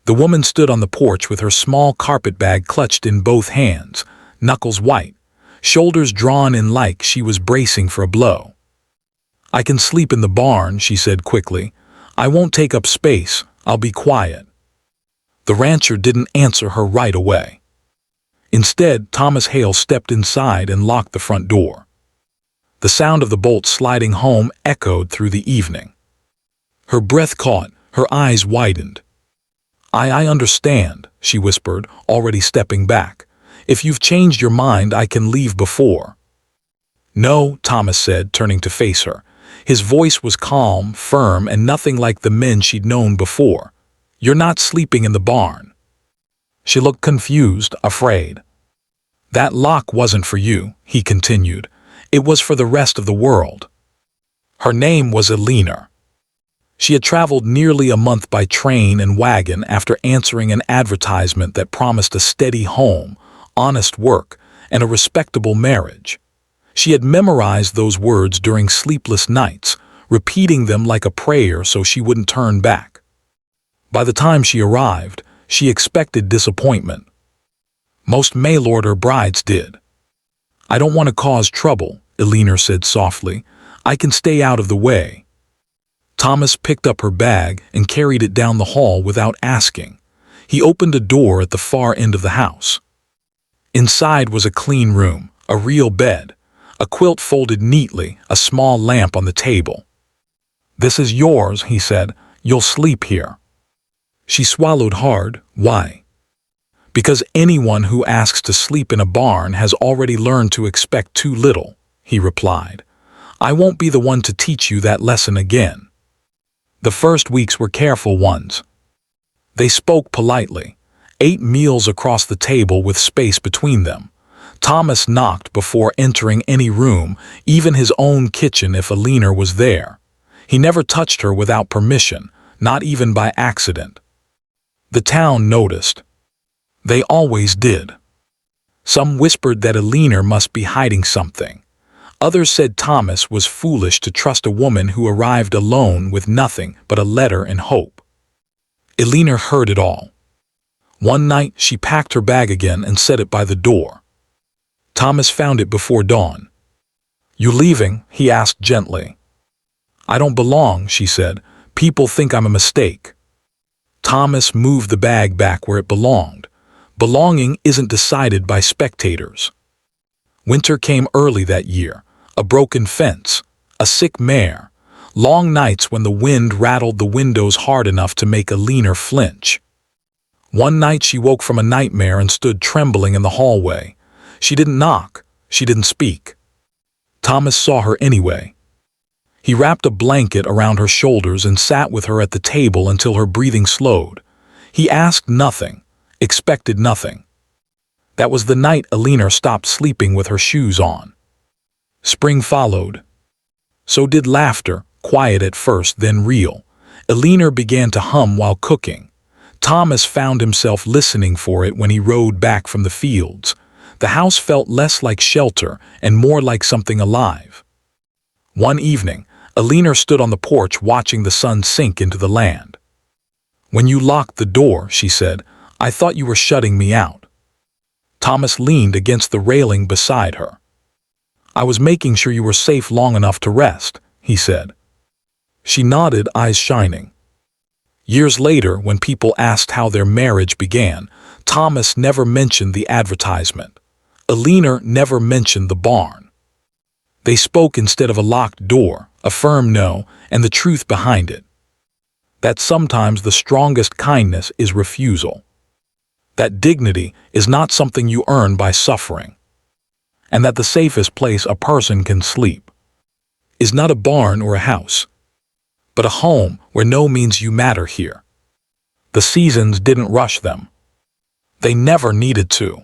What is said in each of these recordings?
The woman stood on the porch with her small carpet bag clutched in both hands, knuckles white, shoulders drawn in like she was bracing for a blow. "I can sleep in the barn," she said quickly. "I won't take up space. I'll be quiet." The rancher didn't answer her right away. Instead, Thomas Hale stepped inside and locked the front door. The sound of the bolt sliding home echoed through the evening. Her breath caught, her eyes widened. I understand," she whispered, already stepping back. "If you've changed your mind, I can leave before." "No," Thomas said, turning to face her. His voice was calm, firm, and nothing like the men she'd known before. "You're not sleeping in the barn." She looked confused, afraid. "That lock wasn't for you," he continued. "It was for the rest of the world." Her name was Elena. She had traveled nearly a month by train and wagon after answering an advertisement that promised a steady home, honest work, and a respectable marriage. She had memorized those words during sleepless nights, repeating them like a prayer so she wouldn't turn back. By the time she arrived, she expected disappointment. Most mail-order brides did. "I don't want to cause trouble," Elena said softly. "I can stay out of the way." Thomas picked up her bag and carried it down the hall without asking. He opened a door at the far end of the house. Inside was a clean room, a real bed, a quilt folded neatly, a small lamp on the table. "This is yours," he said. "You'll sleep here." She swallowed hard. "Why?" "Because anyone who asks to sleep in a barn has already learned to expect too little," he replied. "I won't be the one to teach you that lesson again." The first weeks were careful ones. They spoke politely, ate meals across the table with space between them. Thomas knocked before entering any room, even his own kitchen if Elena was there. He never touched her without permission, not even by accident. The town noticed. They always did. Some whispered that Elena must be hiding something. Others said Thomas was foolish to trust a woman who arrived alone with nothing but a letter and hope. Elena heard it all. One night she packed her bag again and set it by the door. Thomas found it before dawn. "You leaving?" he asked gently. "I don't belong," she said. "People think I'm a mistake." Thomas moved the bag back where it belonged. Belonging isn't decided by spectators. Winter came early that year. A broken fence, a sick mare, long nights when the wind rattled the windows hard enough to make Elena flinch. One night she woke from a nightmare and stood trembling in the hallway. She didn't knock, she didn't speak. Thomas saw her anyway. He wrapped a blanket around her shoulders and sat with her at the table until her breathing slowed. He asked nothing, expected nothing. That was the night Elena stopped sleeping with her shoes on. Spring followed. So did laughter, quiet at first, then real. Elena began to hum while cooking. Thomas found himself listening for it when he rode back from the fields. The house felt less like shelter and more like something alive. One evening, Elena stood on the porch watching the sun sink into the land. "When you locked the door," she said, "I thought you were shutting me out." Thomas leaned against the railing beside her. "I was making sure you were safe long enough to rest," he said. She nodded, eyes shining. Years later, when people asked how their marriage began, Thomas never mentioned the advertisement. Elena never mentioned the barn. They spoke instead of a locked door, a firm no, and the truth behind it. That sometimes the strongest kindness is refusal. That dignity is not something you earn by suffering. And that the safest place a person can sleep is not a barn or a house, but a home where no means you matter here. The seasons didn't rush them. They never needed to.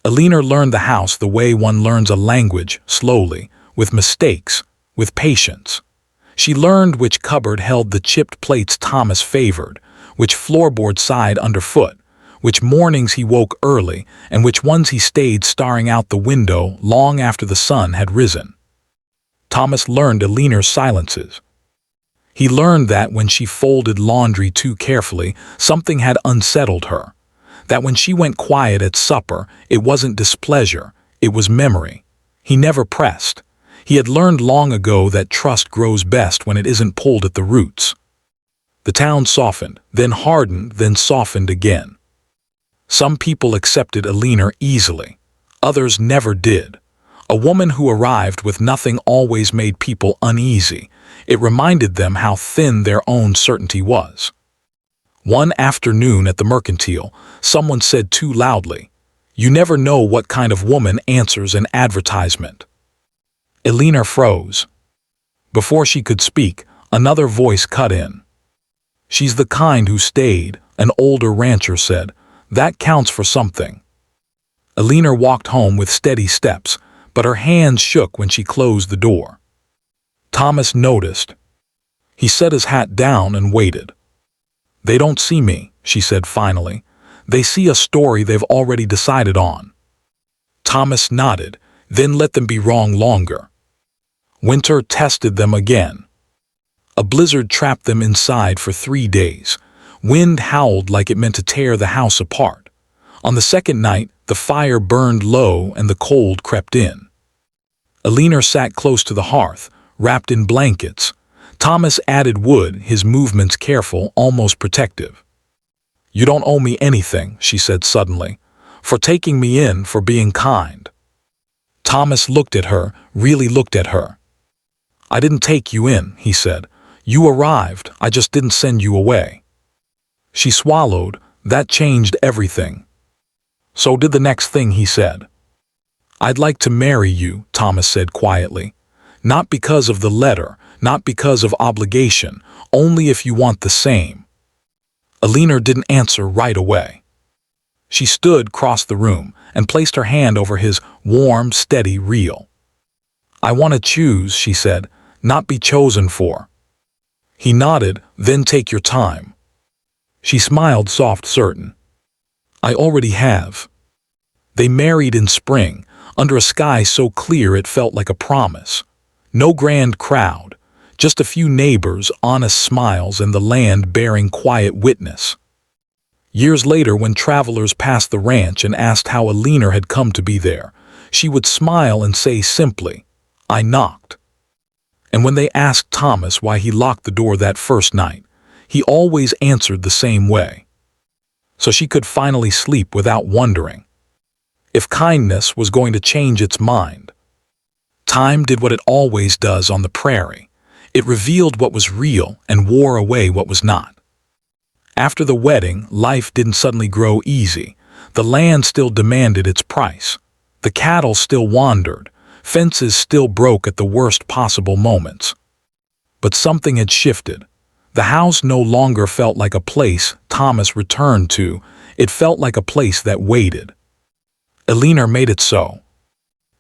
Elena learned the house the way one learns a language, slowly, with mistakes, with patience. She learned which cupboard held the chipped plates Thomas favored, which floorboard sighed underfoot, which mornings he woke early, and which ones he stayed staring out the window long after the sun had risen. Thomas learned Elena's silences. He learned that when she folded laundry too carefully, something had unsettled her. That when she went quiet at supper, it wasn't displeasure, it was memory. He never pressed. He had learned long ago that trust grows best when it isn't pulled at the roots. The town softened, then hardened, then softened again. Some people accepted Alina easily. Others never did. A woman who arrived with nothing always made people uneasy. It reminded them how thin their own certainty was. One afternoon at the mercantile, someone said too loudly, "You never know what kind of woman answers an advertisement." Alina froze. Before she could speak, another voice cut in. "She's the kind who stayed," an older rancher said. "That counts for something." Alina walked home with steady steps, but her hands shook when she closed the door. Thomas noticed. He set his hat down and waited. "They don't see me," she said finally. "They see a story they've already decided on." Thomas nodded, then let them be wrong longer. Winter tested them again. A blizzard trapped them inside for 3 days. Wind howled like it meant to tear the house apart. On the second night, the fire burned low and the cold crept in. Alina sat close to the hearth, wrapped in blankets. Thomas added wood, his movements careful, almost protective. "You don't owe me anything," she said suddenly, "for taking me in, for being kind." Thomas looked at her, really looked at her. "I didn't take you in," he said. "You arrived, I just didn't send you away." She swallowed. That changed everything. "So did the next thing," he said. "I'd like to marry you," Thomas said quietly. "Not because of the letter, not because of obligation, only if you want the same." Alina didn't answer right away. She stood across the room and placed her hand over his warm, steady reel. "I want to choose," she said, "not be chosen for." He nodded, "Then take your time." She smiled soft, certain. "I already have." They married in spring, under a sky so clear it felt like a promise. No grand crowd, just a few neighbors, honest smiles, and the land bearing quiet witness. Years later, when travelers passed the ranch and asked how Alina had come to be there, she would smile and say simply, "I knocked." And when they asked Thomas why he locked the door that first night, he always answered the same way. So she could finally sleep without wondering if kindness was going to change its mind. Time did what it always does on the prairie. It revealed what was real and wore away what was not. After the wedding, life didn't suddenly grow easy. The land still demanded its price. The cattle still wandered. Fences still broke at the worst possible moments. But something had shifted. The house no longer felt like a place Thomas returned to. It felt like a place that waited. Alina made it so.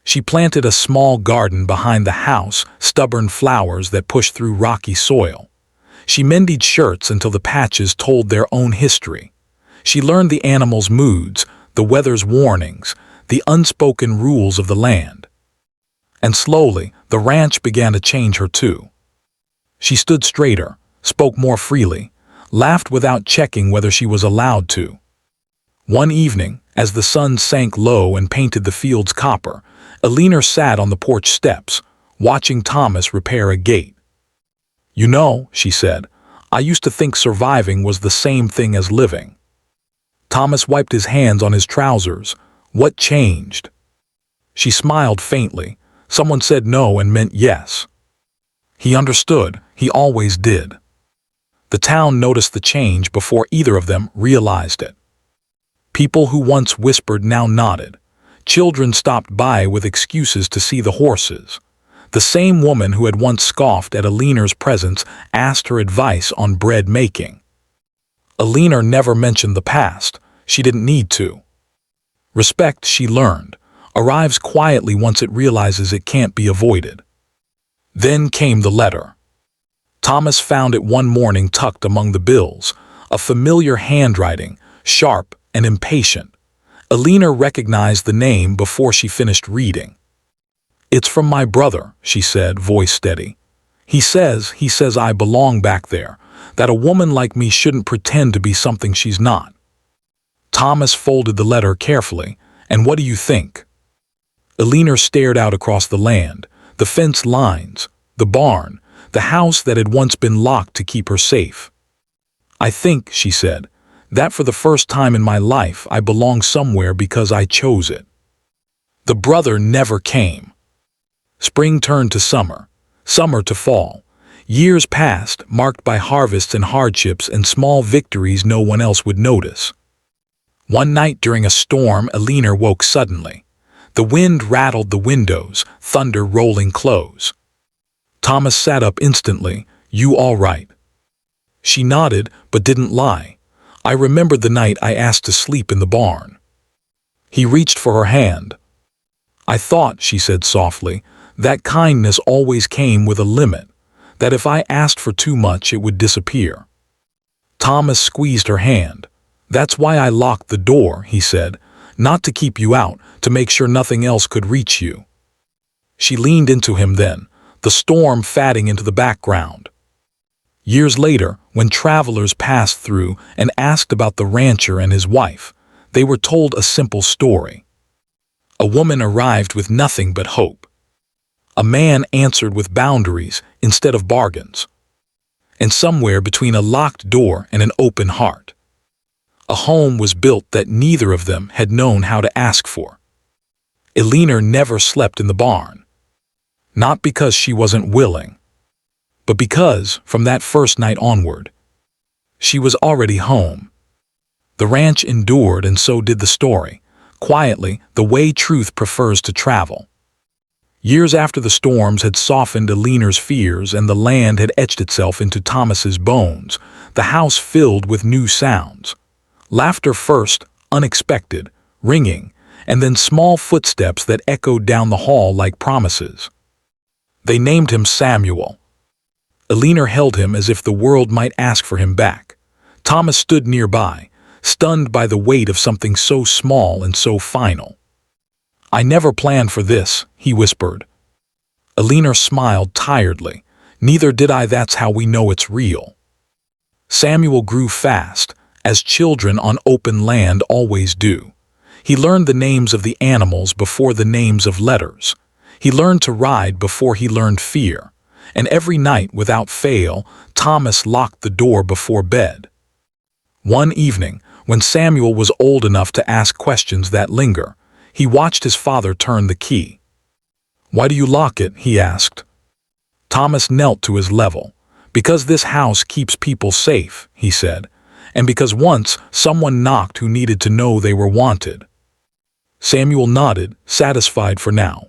She planted a small garden behind the house, stubborn flowers that pushed through rocky soil. She mended shirts until the patches told their own history. She learned the animals' moods, the weather's warnings, the unspoken rules of the land. And slowly, the ranch began to change her too. She stood straighter, spoke more freely, laughed without checking whether she was allowed to. One evening, as the sun sank low and painted the fields copper, Alina sat on the porch steps, watching Thomas repair a gate. "You know," she said, "I used to think surviving was the same thing as living." Thomas wiped his hands on his trousers. "What changed?" She smiled faintly. Someone said no and meant yes. He understood. He always did. The town noticed the change before either of them realized it. People who once whispered now nodded. Children stopped by with excuses to see the horses. The same woman who had once scoffed at Alina's presence asked her advice on bread making. Alina never mentioned the past. She didn't need to. Respect, she learned, arrives quietly once it realizes it can't be avoided. Then came the letter. Thomas found it one morning tucked among the bills, a familiar handwriting, sharp and impatient. Alina recognized the name before she finished reading. "It's from my brother," she said, voice steady. He says I belong back there, that a woman like me shouldn't pretend to be something she's not. Thomas folded the letter carefully. And what do you think? Eleanor stared out across the land, the fence lines, the barn, the house that had once been locked to keep her safe. I think, she said, that for the first time in my life I belong somewhere because I chose it. The brother never came. Spring turned to summer, summer to fall. Years passed, marked by harvests and hardships and small victories no one else would notice. One night during a storm, Eleanor woke suddenly. The wind rattled the windows, thunder rolling close. Thomas sat up instantly. You all right? She nodded, but didn't lie. I remembered the night I asked to sleep in the barn. He reached for her hand. I thought, she said softly, that kindness always came with a limit, that if I asked for too much it would disappear. Thomas squeezed her hand. That's why I locked the door, he said, not to keep you out, to make sure nothing else could reach you. She leaned into him then, the storm fading into the background. Years later, when travelers passed through and asked about the rancher and his wife, they were told a simple story. A woman arrived with nothing but hope. A man answered with boundaries instead of bargains. And somewhere between a locked door and an open heart, a home was built that neither of them had known how to ask for. Eleanor never slept in the barn. Not because she wasn't willing, but because, from that first night onward, she was already home. The ranch endured, and so did the story, quietly, the way truth prefers to travel. Years after the storms had softened Eleanor's fears and the land had etched itself into Thomas's bones, the house filled with new sounds. Laughter first, unexpected, ringing, and then small footsteps that echoed down the hall like promises. They named him Samuel. Eleanor held him as if the world might ask for him back. Thomas stood nearby, stunned by the weight of something so small and so final. I never planned for this, he whispered. Eleanor smiled tiredly. Neither did I. That's how we know it's real. Samuel grew fast, as children on open land always do. He learned the names of the animals before the names of letters. He learned to ride before he learned fear. And every night, without fail, Thomas locked the door before bed. One evening, when Samuel was old enough to ask questions that linger, he watched his father turn the key. Why do you lock it? He asked. Thomas knelt to his level. Because this house keeps people safe, he said, and because once someone knocked who needed to know they were wanted. Samuel nodded, satisfied for now.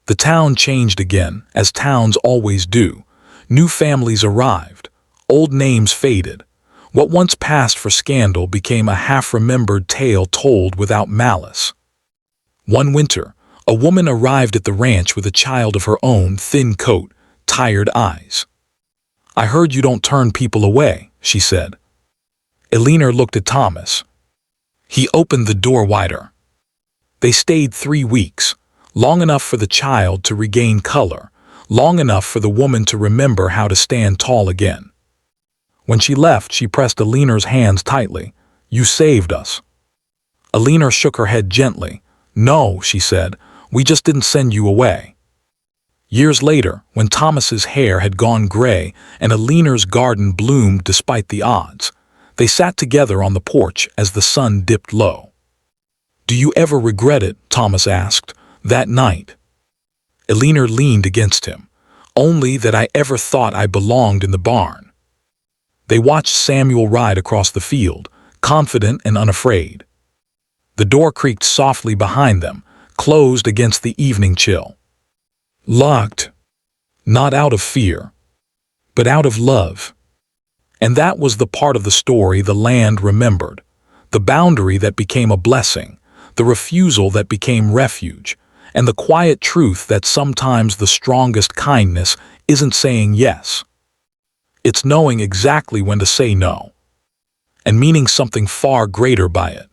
The town changed again, as towns always do. New families arrived. Old names faded. What once passed for scandal became a half-remembered tale told without malice. One winter, a woman arrived at the ranch with a child of her own, thin coat, tired eyes. I heard you don't turn people away, she said. Eleanor looked at Thomas. He opened the door wider. They stayed 3 weeks, long enough for the child to regain color, long enough for the woman to remember how to stand tall again. When she left, she pressed Eleanor's hands tightly. You saved us. Eleanor shook her head gently. No, she said, we just didn't send you away. Years later, when Thomas's hair had gone gray and Eleanor's garden bloomed despite the odds, they sat together on the porch as the sun dipped low. Do you ever regret it? Thomas asked. That night. Eleanor leaned against him. Only that I ever thought I belonged in the barn. They watched Samuel ride across the field, confident and unafraid. The door creaked softly behind them, closed against the evening chill. Locked. Not out of fear, but out of love. And that was the part of the story the land remembered. The boundary that became a blessing, the refusal that became refuge, and the quiet truth that sometimes the strongest kindness isn't saying yes. It's knowing exactly when to say no, and meaning something far greater by it.